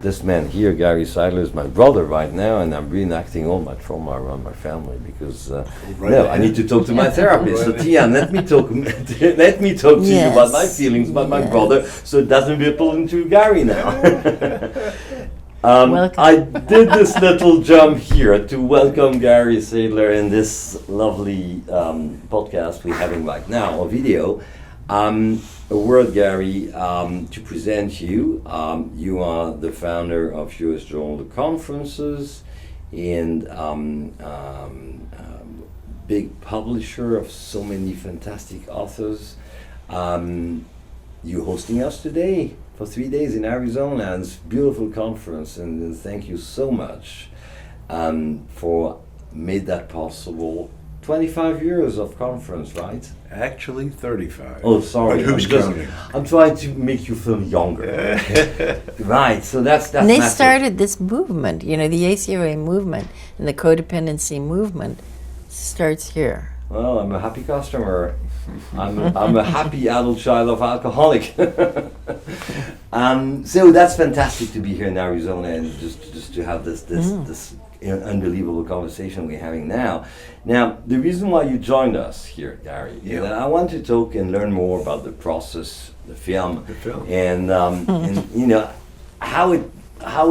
this man here, Gary Seidler, is my brother right now, and I'm reenacting all my trauma around my family because I need to talk to my therapist. So Tian, let me talk. Let me talk to you about my feelings about my brother, so it doesn't ripple into Gary now. I did this little jump here to welcome Gary Seidler in this lovely podcast we're having right now, or video. A word, Gary, to present you. You are the founder of US Journal Conferences and big publisher of so many fantastic authors. You're hosting us today for 3 days in Arizona, and it's a beautiful conference, and thank you so much for made that possible. 25 years of conference, right? Actually 35. Oh, sorry. But who's counting? I'm trying to make you feel younger. Right, so that's And they massive. started this movement, the ACOA movement and the codependency movement starts here. Well, I'm a happy customer. I'm a happy adult child of alcoholic. So that's fantastic to be here in Arizona and just to have this unbelievable conversation we're having now. Now, the reason why you joined us here, Gary, is that I want to talk and learn more about the process, the film, and how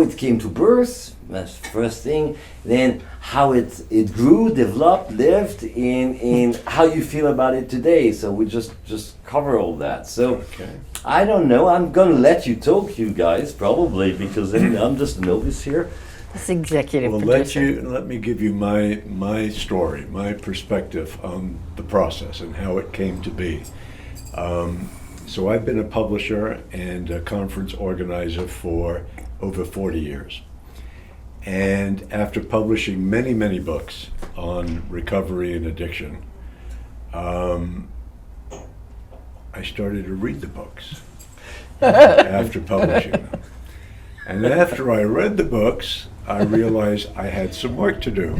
it came to birth. That's the first thing. Then how it grew, developed, lived, and how you feel about it today. So we just cover all that. So I don't know. I'm gonna let you talk, you guys, probably, because I'm just a novice here. It's executive Well, producer. let me give you my story, my perspective on the process and how it came to be. So I've been a publisher and a conference organizer for over 40 years. And after publishing many, many books on recovery and addiction, I started to read the books after publishing them. And after I read the books, I realized I had some work to do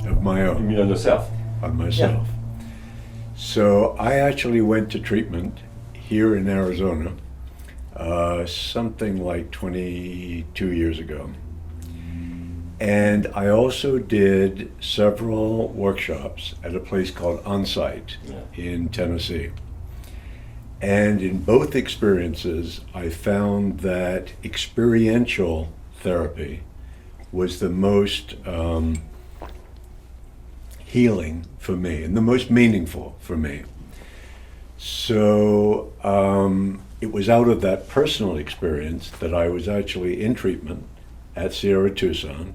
of my own. You mean on yourself? On myself. So I actually went to treatment here in Arizona something like 22 years ago. And I also did several workshops at a place called Onsite in Tennessee. And in both experiences, I found that experiential therapy was the most healing for me and the most meaningful for me. So it was out of that personal experience that I was actually in treatment at Sierra Tucson,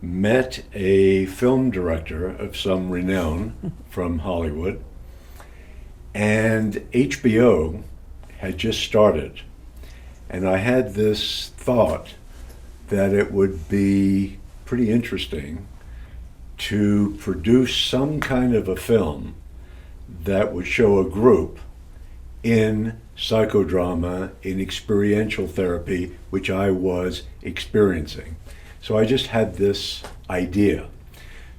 met a film director of some renown from Hollywood, and HBO had just started. And I had this thought that it would be pretty interesting to produce some kind of a film that would show a group in psychodrama, in experiential therapy, which I was experiencing. So I just had this idea.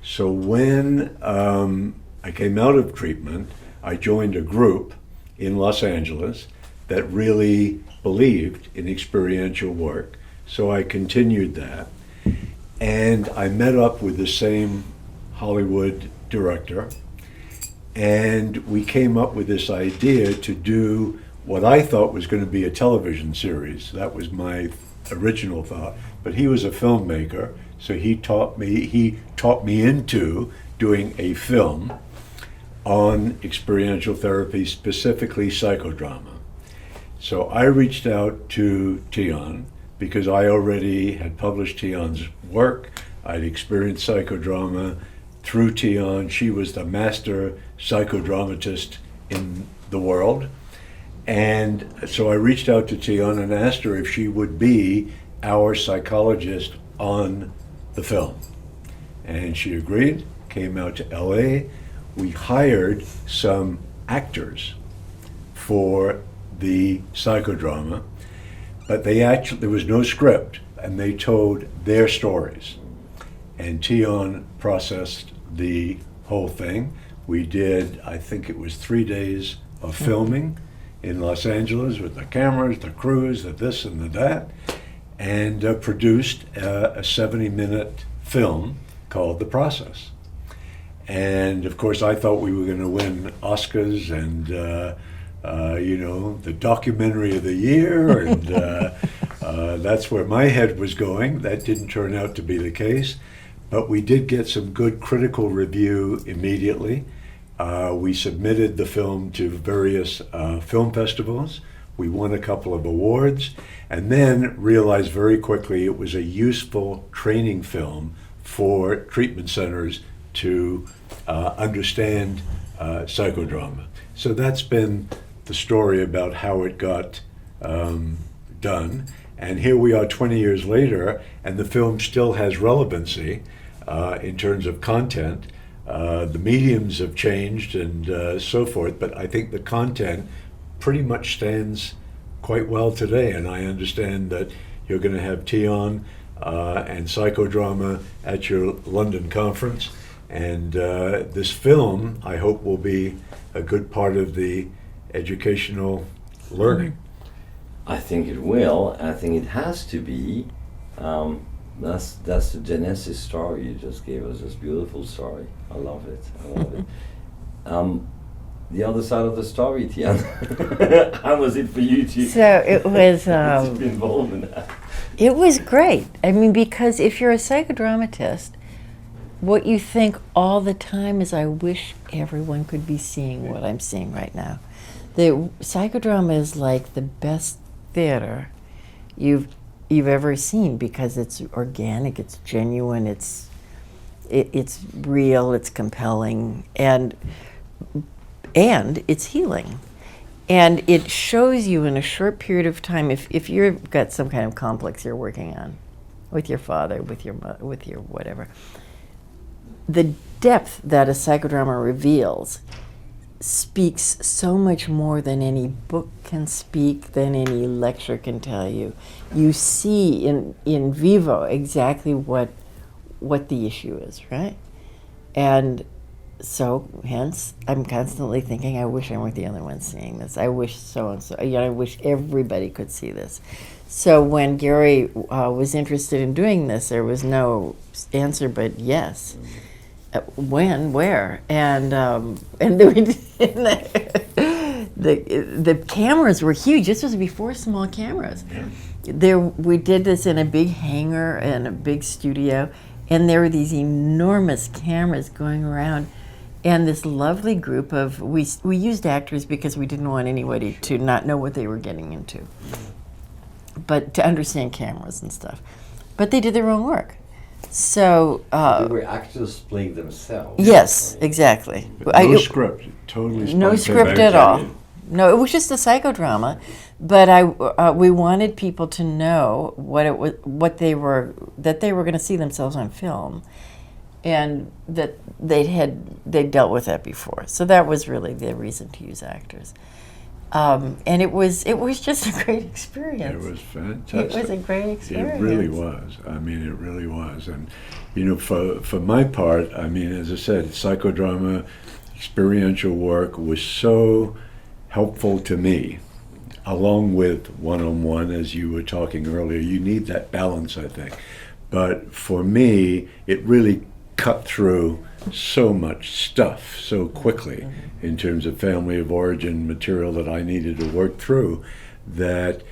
So when I came out of treatment, I joined a group in Los Angeles that really believed in experiential work. So I continued that. And I met up with the same Hollywood director, and we came up with this idea to do what I thought was going to be a television series. That was my original thought. But he was a filmmaker, so he taught me into doing a film on experiential therapy, specifically psychodrama. So I reached out to Tian because I already had published Tian's work. I'd experienced psychodrama through Tian. She was the master psychodramatist in the world. And so I reached out to Tian and asked her if she would be our psychologist on the film. And she agreed, came out to LA. We hired some actors for the psychodrama, but there was no script, and they told their stories. And Tian processed the whole thing. We did, I think it was 3 days of filming in Los Angeles with the cameras, the crews, the this and the that. and produced a 70-minute film called The Process. And of course, I thought we were going to win Oscars and, the documentary of the year, and that's where my head was going. That didn't turn out to be the case, but we did get some good critical review immediately. We submitted the film to various film festivals. We won a couple of awards, and then realized very quickly it was a useful training film for treatment centers to understand psychodrama. So that's been the story about how it got done. And here we are 20 years later, and the film still has relevancy in terms of content. The mediums have changed and so forth, but I think the content pretty much stands quite well today. And I understand that you're going to have Tian and psychodrama at your London conference. And this film, I hope, will be a good part of the educational learning. I think it will. I think it has to be. That's the Genesis story you just gave us. This beautiful story. I love it. The other side of the story, Tian. How was it for you to? So it was. To be involved in that. It was great. I mean, because if you're a psychodramatist, what you think all the time is, I wish everyone could be seeing what I'm seeing right now. The psychodrama is like the best theater you've ever seen, because it's organic, it's genuine, it's real, it's compelling, and it's healing. And it shows you in a short period of time, if you've got some kind of complex you're working on with your father, with your mother, with your whatever, the depth that a psychodrama reveals speaks so much more than any book can speak, than any lecture can tell you. You see in vivo exactly what the issue is, right? And so, hence, I'm constantly thinking, I wish I weren't the only one seeing this. I wish so-and-so, I wish everybody could see this. So when Gary was interested in doing this, there was no answer but yes. When, where, and the cameras were huge. This was before small cameras. We did this in a big hangar and a big studio, and there were these enormous cameras going around, and this lovely group of we used actors because we didn't want anybody to not know what they were getting into, but to understand cameras and stuff. But they did their own work. So they were actors playing themselves. Yes, exactly. No script, totally no script at all. No, it was just a psychodrama, but we wanted people to know what it was, that they were going to see themselves on film, and that they'd dealt with that before. So that was really the reason to use actors. And it was just a great experience. It was fantastic. It was a great experience. It really was. I mean, it really was. And, for my part, I mean, as I said, psychodrama, experiential work was so helpful to me, along with one-on-one, as you were talking earlier. You need that balance, I think. But for me, it really cut through so much stuff so quickly in terms of family of origin material that I needed to work through, that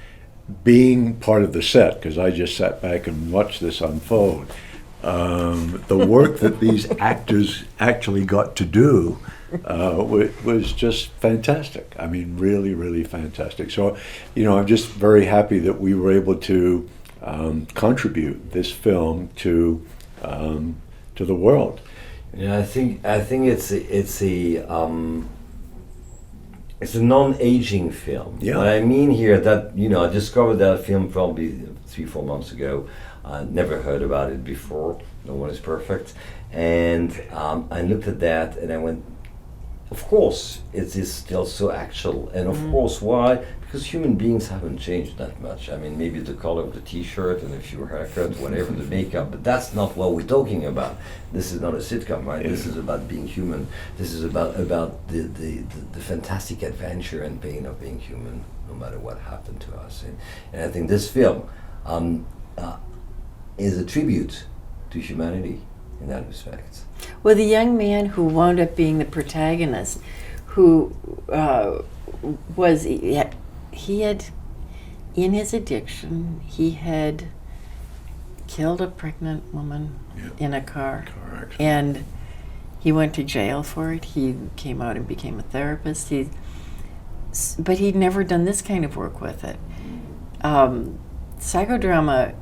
being part of the set, because I just sat back and watched this unfold, the work that these actors actually got to do was just fantastic. I mean, really, really fantastic. So, I'm just very happy that we were able to contribute this film to the world. Yeah, I think it's a non-aging film. Yeah. What I mean here, that I discovered that film probably 3-4 months ago. I never heard about it before. No one is perfect, and I looked at that and I went, of course, it is still so actual, and of course, why? Because human beings haven't changed that much. I mean, maybe the color of the T-shirt and a few haircuts, whatever, the makeup, but that's not what we're talking about. This is not a sitcom, right? Yeah. This is about being human. This is about the fantastic adventure and pain of being human, no matter what happened to us. And I think this film um, uh, is a tribute to humanity in that respect. Well, the young man who wound up being the protagonist, who he had, in his addiction, he had killed a pregnant woman in a car accident. and he went to jail for it. He came out and became a therapist. But he'd never done this kind of work with it. Psychodrama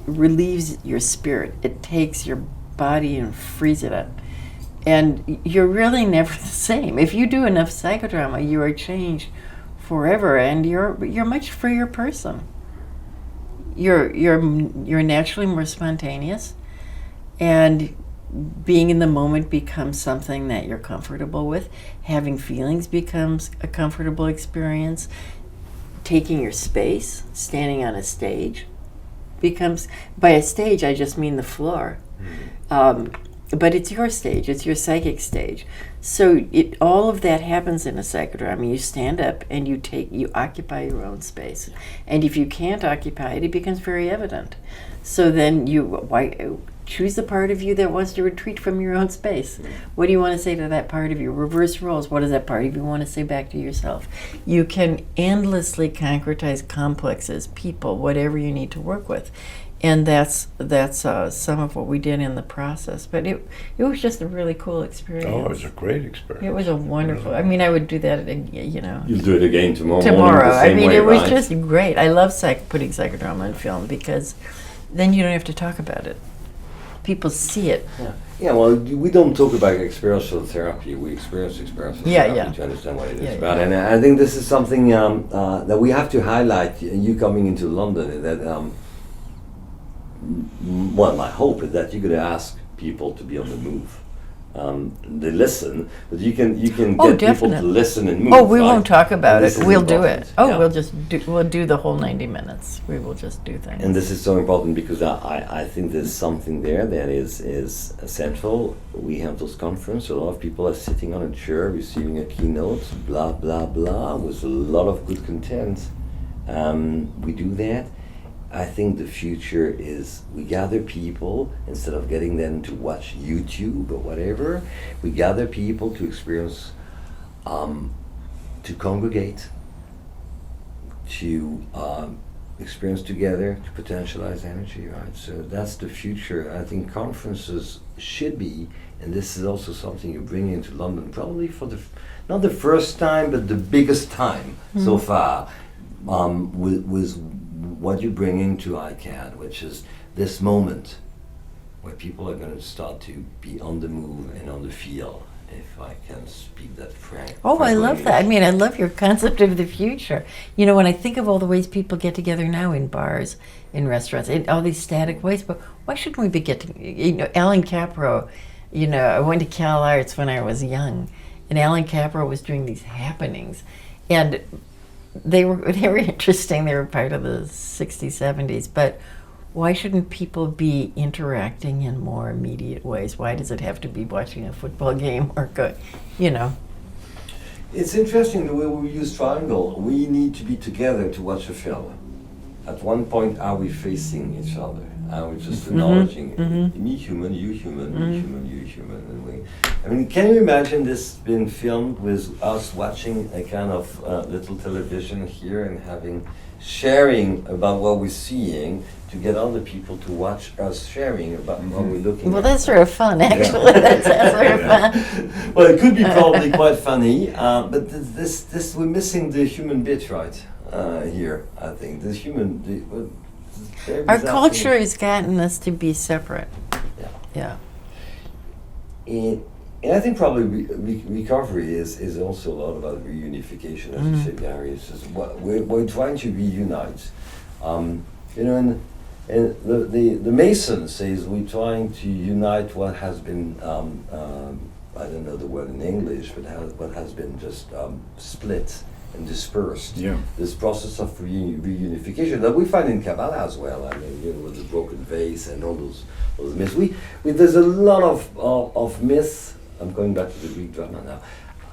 relieves your spirit. It takes your body and frees it up. And you're really never the same. If you do enough psychodrama, you are changed forever, and you're a much freer person. You're naturally more spontaneous, and being in the moment becomes something that you're comfortable with. Having feelings becomes a comfortable experience. Taking your space, standing on a stage, becomes, by a stage I just mean the floor. But it's your stage, it's your psychic stage. So all of that happens in a psychodrama. You stand up and you occupy your own space. And if you can't occupy it, it becomes very evident. So then choose the part of you that wants to retreat from your own space. What do you want to say to that part of you? Reverse roles. What does that part of you want to say back to yourself? You can endlessly concretize complexes, people, whatever you need to work with. And that's some of what we did in the process. But it was just a really cool experience. Oh, it was a great experience. It was a wonderful. I mean, I would do that. You'll do it again tomorrow. Tomorrow. The same way, it was right? just great. I love putting psychodrama in film because then you don't have to talk about it. People see it. Yeah. Well, we don't talk about experiential therapy. We experience experiential therapy to understand what it is about. And I think this is something that we have to highlight. You coming into London, that my hope is that you're going to ask people to be on the move. They listen, but you can get people to listen and move. Oh, we won't talk about it. We'll do it. Oh, Yeah. we'll do the whole 90 minutes. We will just do things. And this is so important because I think there's something there that is essential. We have those conferences. A lot of people are sitting on a chair receiving a keynote, blah, blah, blah, with a lot of good content. We do that. I think the future is we gather people, instead of getting them to watch YouTube or whatever, we gather people to experience, to congregate, to experience together, to potentialize energy, right? So that's the future. I think conferences should be, and this is also something you bring into London, probably for not the first time, but the biggest time so far, with what you bring into iCAAD, which is this moment where people are going to start to be on the move and on the feel, if I can speak that frank. Oh, I love that. I mean, I love your concept of the future. When I think of all the ways people get together now in bars, in restaurants, in all these static ways, but why shouldn't we be getting, Alan Capro, I went to Cal Arts when I was young, and Alan Capro was doing these happenings, and they were interesting. They were part of the 60s, 70s, but why shouldn't people be interacting in more immediate ways? Why does it have to be watching a football game or It's interesting the way we use triangle. We need to be together to watch a film. At one point, are we facing each other? Are we just acknowledging me human, you human, me human, you human? And can you imagine this being filmed with us watching a kind of little television here and sharing about what we're seeing to get other people to watch us sharing about what we're looking at? Well, that's sort of fun, actually. That's sort of fun. Well, it could be probably quite funny, but this we're missing the human bit, right? Here, I think our culture has gotten us to be separate. Yeah. And I think probably recovery is also a lot about reunification, as you said, Gary. It's just we're trying to reunite. And the Mason says we're trying to unite what has been I don't know the word in English, but what has been just split and dispersed. Yeah. This process of reunification that we find in Kabbalah as well. I mean, with the broken vase and all those myths. There's a lot of myths. I'm going back to the Greek drama now.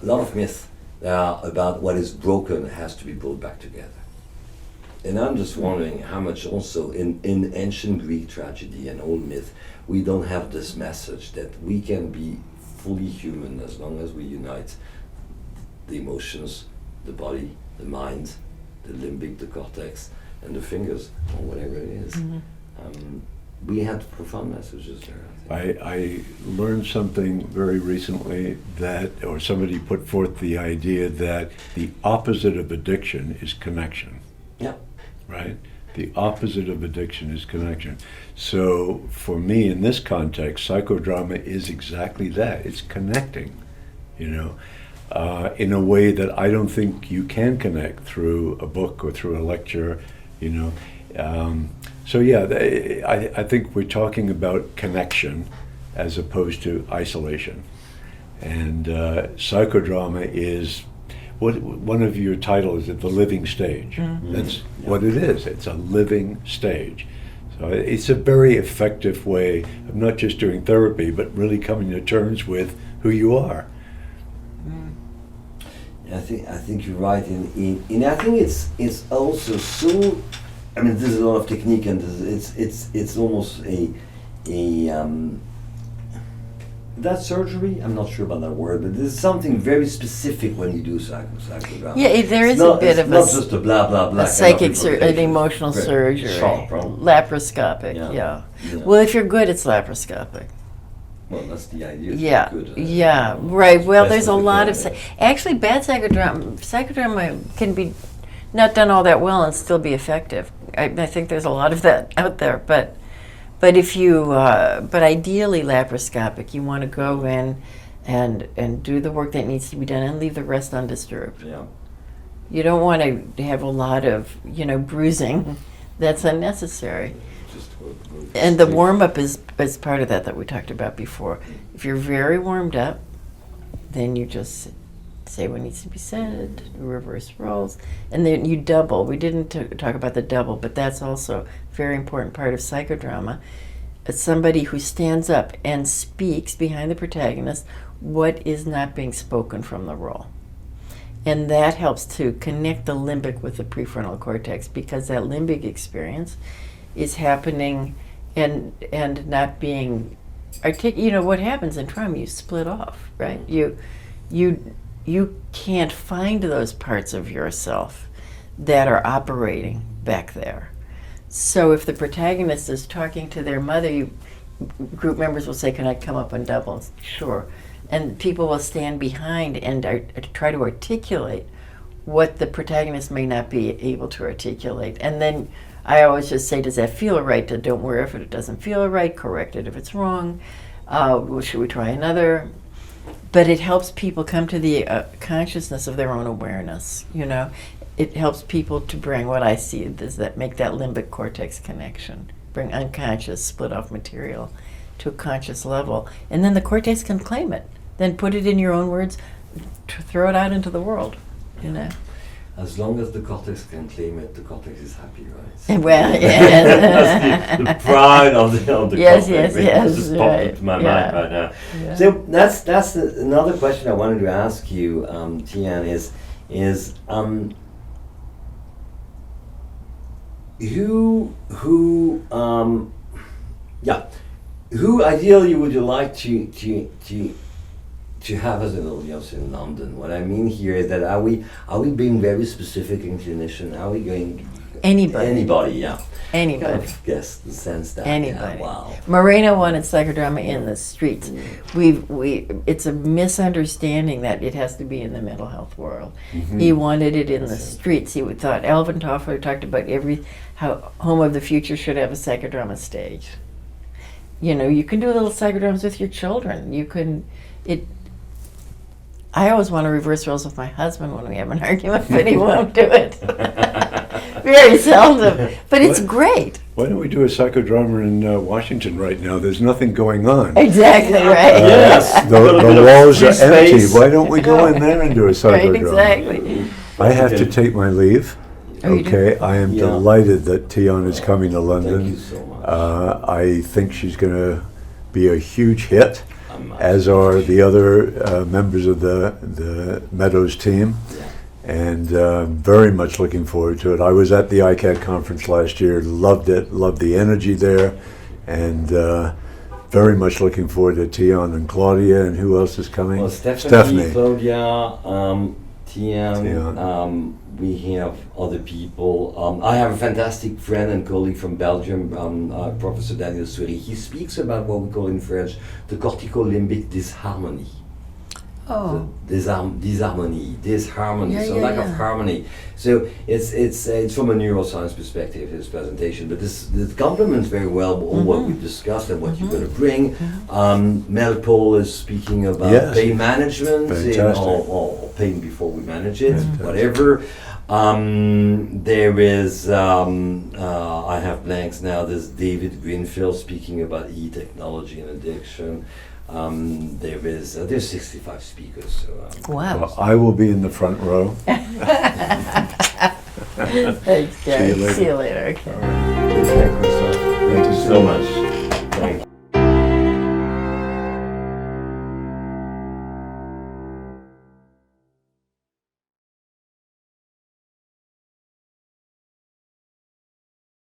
A lot of myths about what is broken has to be brought back together. And I'm just wondering how much also in ancient Greek tragedy and old myth, we don't have this message that we can be fully human as long as we unite the emotions, the body, the mind, the limbic, the cortex, and the fingers, or whatever it is. We had profound messages there, I think. I learned something very recently or somebody put forth the idea that the opposite of addiction is connection. Yeah. Right? The opposite of addiction is connection. So for me, in this context, psychodrama is exactly that. It's connecting, in a way that I don't think you can connect through a book or through a lecture, So yeah, I think we're talking about connection as opposed to isolation. And psychodrama is, one of your titles is The Living Stage. That's what it is. It's a living stage. So it's a very effective way of not just doing therapy, but really coming to terms with who you are. I think you're right. And I think it's also so. I mean, there's a lot of technique, and it's almost that surgery. I'm not sure about that word, but there's something very specific when you do psychodrama. Yeah, there is not, a bit it's of not just a blah blah blah. a psychic an emotional surgery, sharp, right? Laparoscopic. Yeah. Well, if you're good, it's laparoscopic. Well, that's the idea. Yeah, Good, yeah, right. Well, best there's a of the lot of can, actually bad psychodrama can be not done all that well and still be effective. I think there's a lot of that out there, but if you but ideally laparoscopic, you want to go in and do the work that needs to be done and leave the rest undisturbed. Yeah. You don't want to have a lot of bruising that's unnecessary. And the warm-up is part of that we talked about before. If you're very warmed up, then you just say what needs to be said, reverse roles, and then you double. We didn't talk about the double, but that's also a very important part of psychodrama. It's somebody who stands up and speaks behind the protagonist what is not being spoken from the role. And that helps to connect the limbic with the prefrontal cortex, because that limbic experience is happening and not being what happens in trauma, you split off, right? You can't find those parts of yourself that are operating back there. So if the protagonist is talking to their mother, group members will say, "Can I come up and double?" Sure. And people will stand behind and try to articulate what the protagonist may not be able to articulate. And then I always just say, does that feel right? Don't worry if it doesn't feel right, correct it if it's wrong. Should we try another? But it helps people come to the consciousness of their own awareness, It helps people to bring what I see is that make that limbic cortex connection, bring unconscious, split off material to a conscious level. And then the cortex can claim it. Then put it in your own words, throw it out into the world, As long as the cortex can claim it, the cortex is happy, right? Well, yeah. That's the pride of the yes, cortex. yes, Just right. popped into my mind right now. Yeah. So that's another question I wanted to ask you, Tian, is who ideally would you like to have as an audience in London? What I mean here is that are we being very specific in clinician? Are we going anybody? Yeah. Anybody. Kind of guess the sense that Anybody. Yeah, wow. Moreno wanted psychodrama in the streets. It's a misunderstanding that it has to be in the mental health world. Mm-hmm. He wanted it in the streets. He thought Alvin Toffler talked about how Home of the Future should have a psychodrama stage. You can do little psychodramas with your children. I always want to reverse roles with my husband when we have an argument, but he won't do it. Very seldom, but it's great. Why don't we do a psychodrama in Washington right now? There's nothing going on. Exactly right. Yes. The walls are free empty. space. Why don't we go in there and do a psychodrama? Right, exactly. I have to take my leave. Oh, you do? Okay, I am Yeah. delighted that Tian is coming to London. Thank you so much. I think she's going to be a huge hit, I'm as are the other members of the Meadows team. Yeah. and very much looking forward to it. I was at the iCAAD conference last year, loved it, loved the energy there, and very much looking forward to Tian and Claudia, and who else is coming? Well, Stephanie. Claudia, Tian, we have other people. I have a fantastic friend and colleague from Belgium, Professor Daniel Souris. He speaks about what we call in French the corticolimbic disharmony. Oh. Disharmony, Yeah, so yeah, lack of yeah. harmony. So it's from a neuroscience perspective, his presentation, but this complements very well all what we've discussed and what you're going to bring. Mel Paul is speaking about Yes. pain management, Fantastic. or pain before we manage it, Fantastic. whatever. There is, I have blanks now, there's David Greenfield speaking about e-technology and addiction. There's 65 speakers. So, Wow. Well, I will be in the front row. Thanks, Gary. See you later. See you later. Okay. All right. Take care, Christoph. Thank you so much.